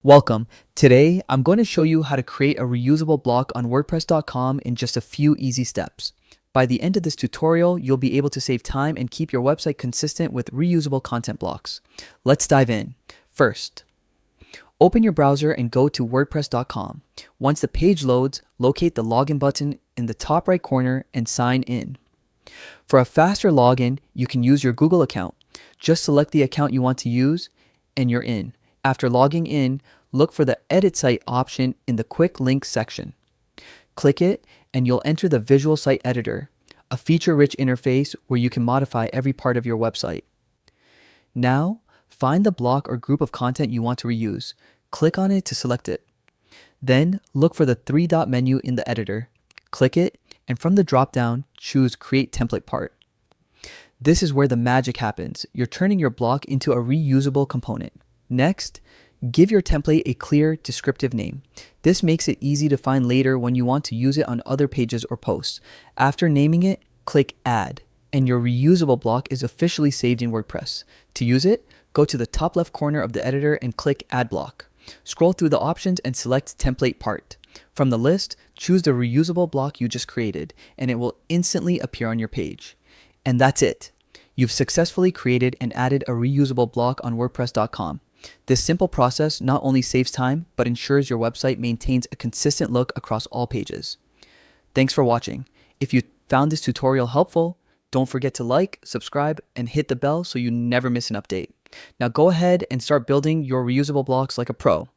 Welcome. Today, I'm going to show you how to create a reusable block on WordPress.com in just a few easy steps. By the end of this tutorial, you'll be able to save time and keep your website consistent with reusable content blocks. Let's dive in. First, open your browser and go to WordPress.com. Once the page loads, locate the login button in the top right corner and sign in. For a faster login, you can use your Google account. Just select the account you want to use and you're in. After logging in, look for the Edit Site option in the Quick Links section. Click it and you'll enter the Visual Site Editor, a feature-rich interface where you can modify every part of your website. Now, find the block or group of content you want to reuse. Click on it to select it. Then, look for the three-dot menu in the editor. Click it, and from the drop-down, choose Create Template Part. This is where the magic happens. You're turning your block into a reusable component. Next, give your template a clear, descriptive name. This makes it easy to find later when you want to use it on other pages or posts. After naming it, click Add, and your reusable block is officially saved in WordPress. To use it, go to the top left corner of the editor and click Add Block. Scroll through the options and select Template Part. From the list, choose the reusable block you just created, and it will instantly appear on your page. And that's it. You've successfully created and added a reusable block on WordPress.com. This simple process not only saves time, but ensures your website maintains a consistent look across all pages. Thanks for watching. If you found this tutorial helpful, don't forget to like, subscribe, and hit the bell so you never miss an update. Now go ahead and start building your reusable blocks like a pro.